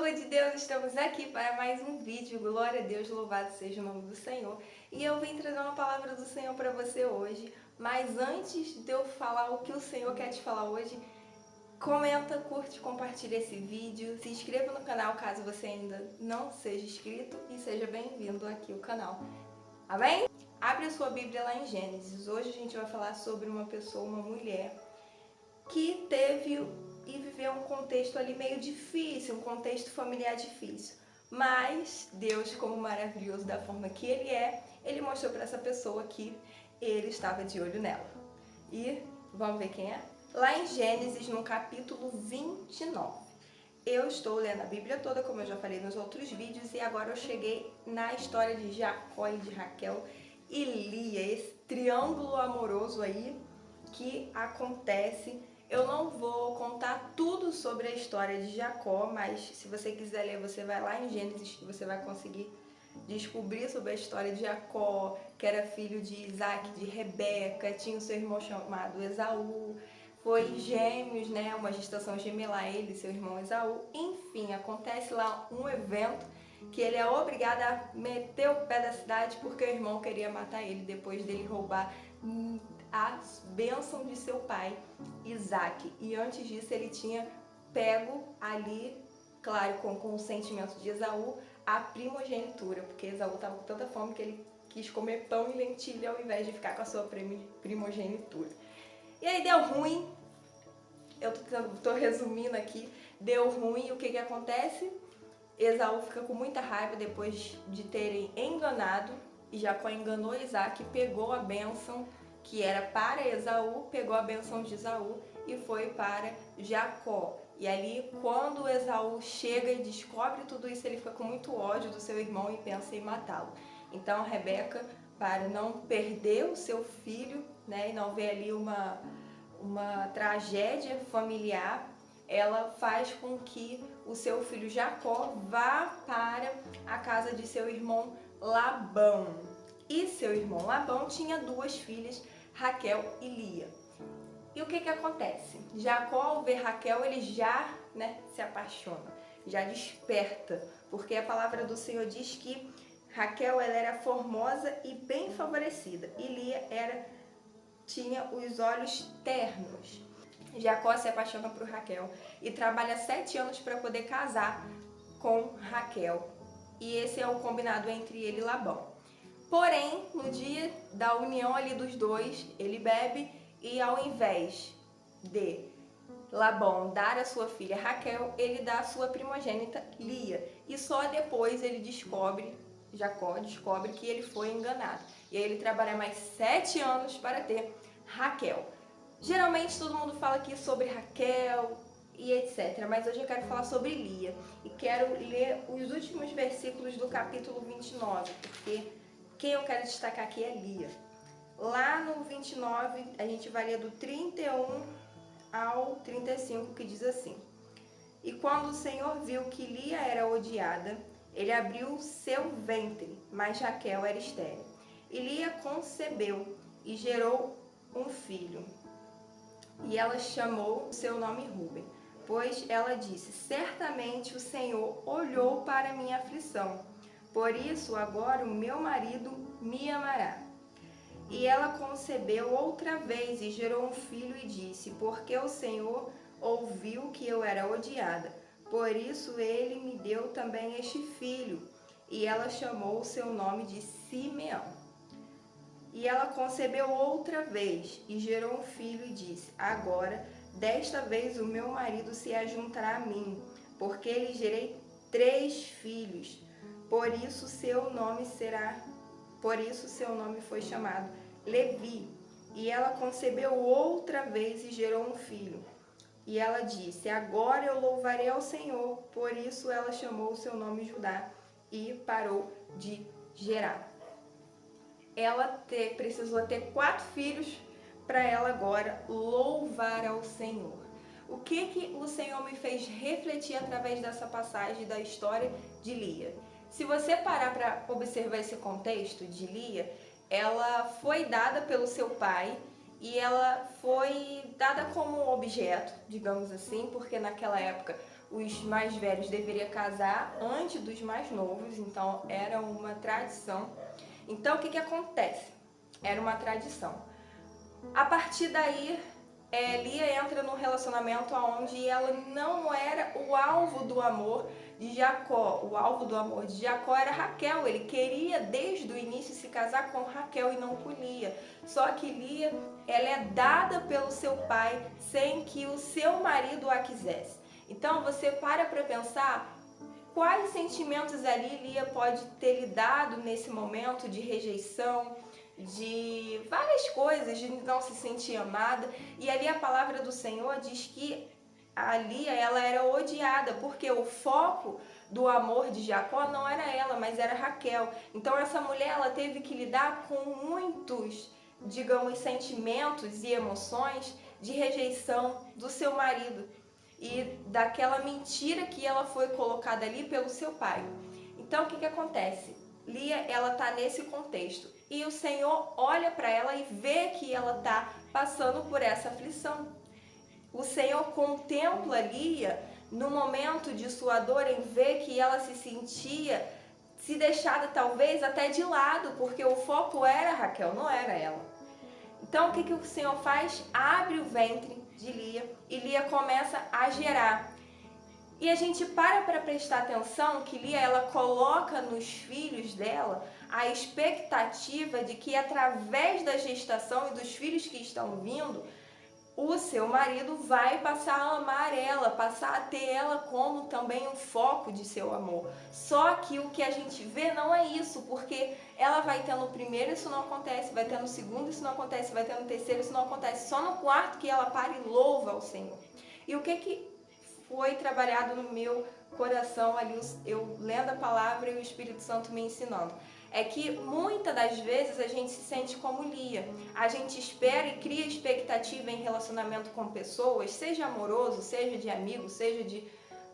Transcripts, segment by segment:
Povo de Deus, estamos aqui para mais um vídeo. Glória a Deus, louvado seja o nome do Senhor. E eu vim trazer uma palavra do Senhor para você hoje. Mas antes de eu falar o que o Senhor quer te falar hoje, comenta, curte, compartilha esse vídeo. Se inscreva no canal caso você ainda não seja inscrito e seja bem-vindo aqui ao canal. Amém? Abre a sua Bíblia lá em Gênesis. Hoje a gente vai falar sobre uma pessoa, uma mulher, que teve e viveu um contexto ali meio difícil, um contexto familiar difícil. Mas Deus, como maravilhoso da forma que Ele é, Ele mostrou para essa pessoa que Ele estava de olho nela. E vamos ver quem é? Lá em Gênesis, no capítulo 29. Eu estou lendo a Bíblia toda, como eu já falei nos outros vídeos, e agora eu cheguei na história de Jacó e de Raquel e Lia, esse triângulo amoroso aí que acontece. Eu não vou contar tudo sobre a história de Jacó, mas se você quiser ler, você vai lá em Gênesis que você vai conseguir descobrir sobre a história de Jacó, que era filho de Isaac, de Rebeca, tinha o seu irmão chamado Esaú, foi gêmeos, né, uma gestação gemelar, ele e seu irmão Esaú. Enfim, acontece lá um evento que ele é obrigado a meter o pé da cidade porque o irmão queria matar ele depois dele roubar a bênção de seu pai, Isaac. E antes disso ele tinha pego ali, claro, com o consentimento de Esaú, a primogenitura, porque Esaú estava com tanta fome que ele quis comer pão e lentilha ao invés de ficar com a sua primogenitura. E aí deu ruim, eu tô resumindo aqui, deu ruim, e o que acontece? Esaú fica com muita raiva depois de terem enganado, e Jacó enganou Isaac, pegou a bênção que era para Esaú, pegou a bênção de Esaú e foi para Jacó. E ali, quando Esaú chega e descobre tudo isso, ele fica com muito ódio do seu irmão e pensa em matá-lo. Então Rebeca, para não perder o seu filho, né, e não ver ali uma tragédia familiar, ela faz com que o seu filho Jacó vá para a casa de seu irmão Labão. E seu irmão Labão tinha duas filhas, Raquel e Lia. E o que acontece? Jacó, ao ver Raquel, ele já se apaixona, já desperta, porque a palavra do Senhor diz que Raquel ela era formosa e bem favorecida, e Lia tinha os olhos ternos. Jacó se apaixona por Raquel e trabalha 7 anos para poder casar com Raquel. E esse é o combinado entre ele e Labão. Porém, no dia da união ali dos dois, ele bebe e ao invés de Labão dar a sua filha Raquel, ele dá a sua primogênita Lia. E só depois Jacó descobre que ele foi enganado. E aí ele trabalha mais 7 anos para ter Raquel. Geralmente todo mundo fala aqui sobre Raquel e etc. Mas hoje eu quero falar sobre Lia. E quero ler os últimos versículos do capítulo 29, porque quem eu quero destacar aqui é Lia. Lá no 29, a gente vai ler do 31 ao 35, que diz assim: E quando o Senhor viu que Lia era odiada, ele abriu seu ventre, mas Raquel era estéril. E Lia concebeu e gerou um filho. E ela chamou o seu nome Ruben, pois ela disse: Certamente o Senhor olhou para a minha aflição. Por isso agora o meu marido me amará. E ela concebeu outra vez e gerou um filho e disse: Porque o Senhor ouviu que eu era odiada, por isso ele me deu também este filho. E ela chamou o seu nome de Simeão. E ela concebeu outra vez e gerou um filho e disse: Agora, desta vez o meu marido se ajuntará a mim, porque lhe gerei 3 filhos. Por isso seu nome foi chamado Levi. E ela concebeu outra vez e gerou um filho. E ela disse: Agora eu louvarei ao Senhor. Por isso ela chamou o seu nome Judá e parou de gerar. Ela precisou ter 4 filhos para ela agora louvar ao Senhor. O que o Senhor me fez refletir através dessa passagem da história de Lia? Se você parar para observar esse contexto de Lia, ela foi dada pelo seu pai e ela foi dada como um objeto, digamos assim, porque naquela época os mais velhos deveriam casar antes dos mais novos, então era uma tradição. Então o que acontece? Era uma tradição. A partir daí, Lia entra num relacionamento onde ela não era o alvo do amor de Jacó. O alvo do amor de Jacó era Raquel. Ele queria desde o início se casar com Raquel e não com Lia. Só que Lia, ela é dada pelo seu pai sem que o seu marido a quisesse. Então você para pensar quais sentimentos ali Lia pode ter lidado nesse momento de rejeição, de várias coisas, de não se sentir amada. E ali a palavra do Senhor diz que a Lia, ela era odiada, porque o foco do amor de Jacó não era ela, mas era Raquel. Então essa mulher, ela teve que lidar com muitos, digamos, sentimentos e emoções de rejeição do seu marido e daquela mentira que ela foi colocada ali pelo seu pai. Então o que acontece? Lia, ela está nesse contexto e o Senhor olha para ela e vê que ela está passando por essa aflição. O Senhor contempla Lia no momento de sua dor em ver que ela se sentia se deixada talvez até de lado, porque o foco era Raquel, não era ela. Então o que o Senhor faz? Abre o ventre de Lia e Lia começa a gerar. E a gente para prestar atenção que Lia, ela coloca nos filhos dela a expectativa de que através da gestação e dos filhos que estão vindo, o seu marido vai passar a amar ela, passar a ter ela como também um foco de seu amor. Só que o que a gente vê não é isso, porque ela vai ter no primeiro, isso não acontece, vai ter no segundo, isso não acontece, vai ter no terceiro, isso não acontece, só no quarto que ela para e louva ao Senhor. E o que foi trabalhado no meu coração ali, eu lendo a palavra e o Espírito Santo me ensinando, é que muitas das vezes a gente se sente como Lia. A gente espera e cria expectativa em relacionamento com pessoas, seja amoroso, seja de amigo, seja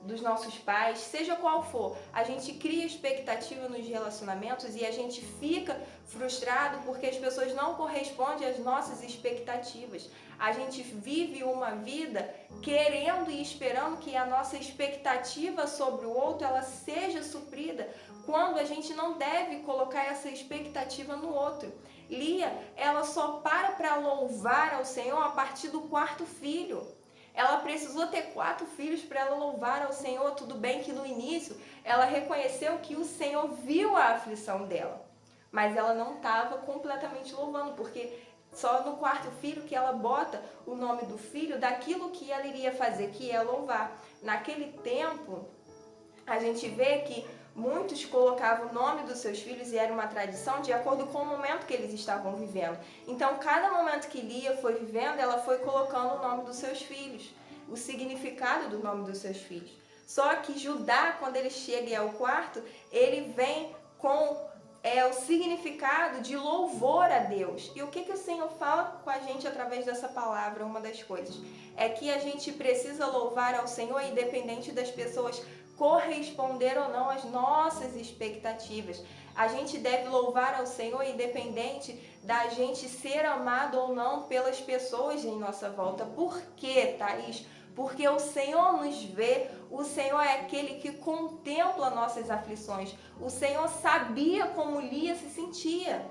dos nossos pais, seja qual for. A gente cria expectativa nos relacionamentos e a gente fica frustrado porque as pessoas não correspondem às nossas expectativas. A gente vive uma vida querendo e esperando que a nossa expectativa sobre o outro ela seja suprida, quando a gente não deve colocar essa expectativa no outro. Lia, ela só para louvar ao Senhor a partir do quarto filho. Ela precisou ter 4 filhos para ela louvar ao Senhor. Tudo bem que no início ela reconheceu que o Senhor viu a aflição dela, mas ela não estava completamente louvando, porque só no 4º filho que ela bota o nome do filho daquilo que ela iria fazer, que é louvar. Naquele tempo, a gente vê que muitos colocavam o nome dos seus filhos e era uma tradição de acordo com o momento que eles estavam vivendo. Então, cada momento que Lia foi vivendo, ela foi colocando o nome dos seus filhos, o significado do nome dos seus filhos. Só que Judá, quando ele chega ao quarto, ele vem com o significado de louvor a Deus. E o que o Senhor fala com a gente através dessa palavra? Uma das coisas é que a gente precisa louvar ao Senhor independente das pessoas corresponder ou não às nossas expectativas. A gente deve louvar ao Senhor independente da gente ser amado ou não pelas pessoas em nossa volta. Por quê, Thaís? Porque o Senhor nos vê, o Senhor é aquele que contempla nossas aflições. O Senhor sabia como Lia se sentia.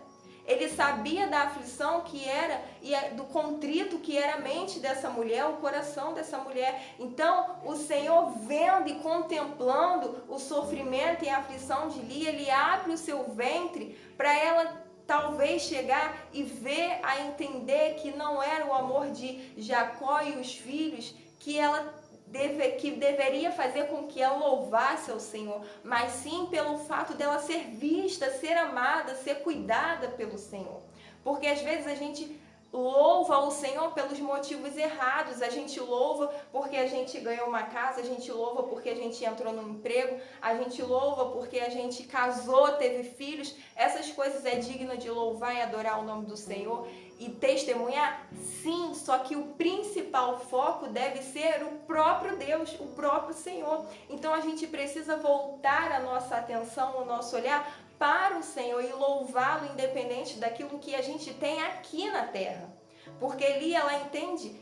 Ele sabia da aflição que era e do contrito que era a mente dessa mulher, o coração dessa mulher. Então, o Senhor vendo e contemplando o sofrimento e a aflição de Lia, ele abre o seu ventre para ela talvez chegar e ver, a entender que não era o amor de Jacó e os filhos que deveria fazer com que ela louvasse ao Senhor, mas sim pelo fato dela ser vista, ser amada, ser cuidada pelo Senhor. Porque às vezes a gente louva o Senhor pelos motivos errados. A gente louva porque a gente ganhou uma casa, a gente louva porque a gente entrou num emprego, a gente louva porque a gente casou, teve filhos. Essas coisas é digna de louvar e adorar o nome do Senhor e testemunhar? Sim, só que o principal foco deve ser o próprio Deus, o próprio Senhor. Então a gente precisa voltar a nossa atenção, o nosso olhar para o Senhor e louvá-lo independente daquilo que a gente tem aqui na terra. Porque Lia, ela entende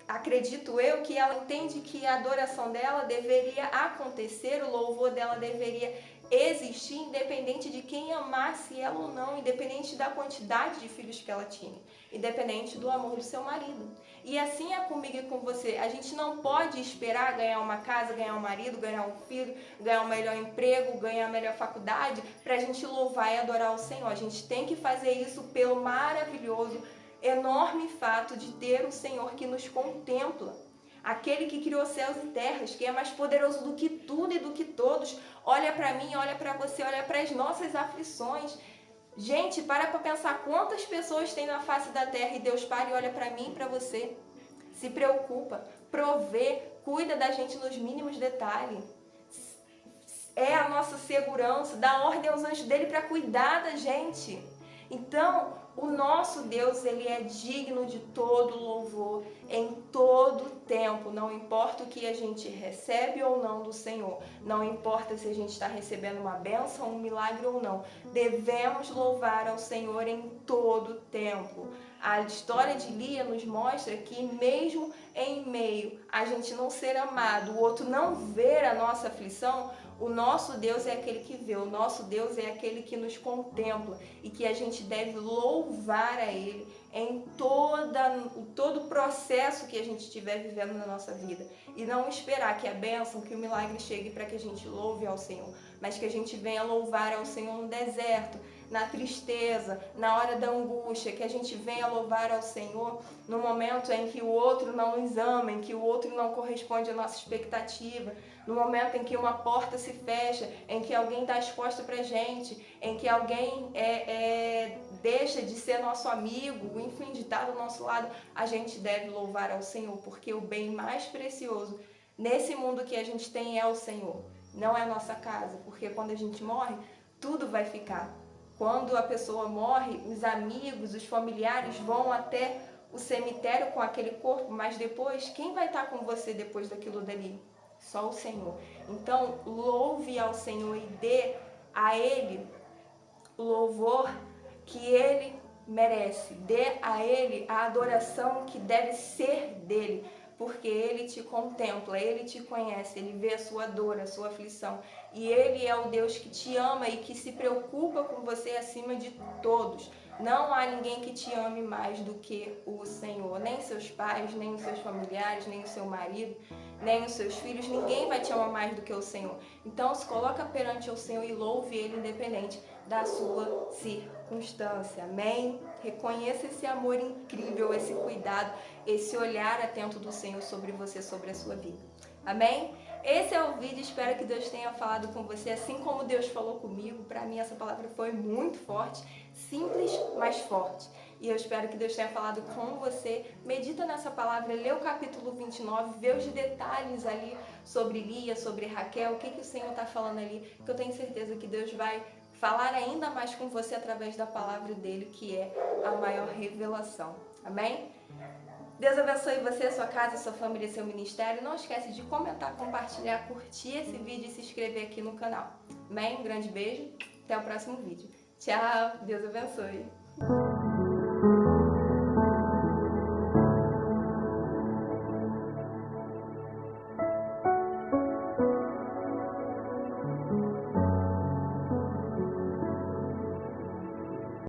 acredito eu que ela entende que a adoração dela deveria acontecer, o louvor dela deveria existir, independente de quem amasse ela ou não, independente da quantidade de filhos que ela tinha, independente do amor do seu marido. E assim é comigo e com você. A gente não pode esperar ganhar uma casa, ganhar um marido, ganhar um filho, ganhar um melhor emprego, ganhar a melhor faculdade, para a gente louvar e adorar o Senhor. A gente tem que fazer isso pelo maravilhoso, enorme fato de ter o Senhor que nos contempla, aquele que criou céus e terras, que é mais poderoso do que tudo e do que todos, olha para mim, olha para você, olha para as nossas aflições. Gente, para pensar quantas pessoas tem na face da terra e Deus para e olha para mim e para você, se preocupa, provê, cuida da gente nos mínimos detalhes. É a nossa segurança, dá ordem aos anjos dele para cuidar da gente. Então, o nosso Deus, ele é digno de todo louvor, em todo tempo, não importa o que a gente recebe ou não do Senhor, não importa se a gente está recebendo uma bênção, um milagre ou não, devemos louvar ao Senhor em todo tempo. A história de Lia nos mostra que mesmo em meio a gente não ser amado, o outro não ver a nossa aflição, o nosso Deus é aquele que vê, o nosso Deus é aquele que nos contempla e que a gente deve louvar a Ele em todo o processo que a gente estiver vivendo na nossa vida. E não esperar que a bênção, que o milagre chegue para que a gente louve ao Senhor, mas que a gente venha louvar ao Senhor no deserto, na tristeza, na hora da angústia, que a gente venha louvar ao Senhor no momento em que o outro não nos ama, em que o outro não corresponde à nossa expectativa, no momento em que uma porta se fecha, em que alguém dá as costas pra gente, em que alguém deixa de ser nosso amigo, enfim, de estar do nosso lado, a gente deve louvar ao Senhor, porque o bem mais precioso nesse mundo que a gente tem é o Senhor, não é a nossa casa, porque quando a gente morre, tudo vai ficar. Quando a pessoa morre, os amigos, os familiares vão até o cemitério com aquele corpo, mas depois, quem vai estar com você depois daquilo dali? Só o Senhor. Então, louve ao Senhor e dê a Ele o louvor que Ele merece. Dê a Ele a adoração que deve ser dele, porque Ele te contempla, Ele te conhece, Ele vê a sua dor, a sua aflição. E Ele é o Deus que te ama e que se preocupa com você acima de todos. Não há ninguém que te ame mais do que o Senhor. Nem seus pais, nem os seus familiares, nem o seu marido, nem os seus filhos. Ninguém vai te amar mais do que o Senhor. Então se coloca perante o Senhor e louve Ele independente da sua circunstância. Amém? Reconheça esse amor incrível, esse cuidado, esse olhar atento do Senhor sobre você, sobre a sua vida. Amém? Esse é o vídeo, espero que Deus tenha falado com você, assim como Deus falou comigo. Para mim essa palavra foi muito forte, simples, mas forte. E eu espero que Deus tenha falado com você. Medita nessa palavra, lê o capítulo 29, vê os detalhes ali sobre Lia, sobre Raquel, o que o Senhor está falando ali, que eu tenho certeza que Deus vai falar ainda mais com você através da palavra dele, que é a maior revelação. Amém? Deus abençoe você, sua casa, sua família, seu ministério. Não esquece de comentar, compartilhar, curtir esse vídeo e se inscrever aqui no canal. Amém? Um grande beijo. Até o próximo vídeo. Tchau. Deus abençoe.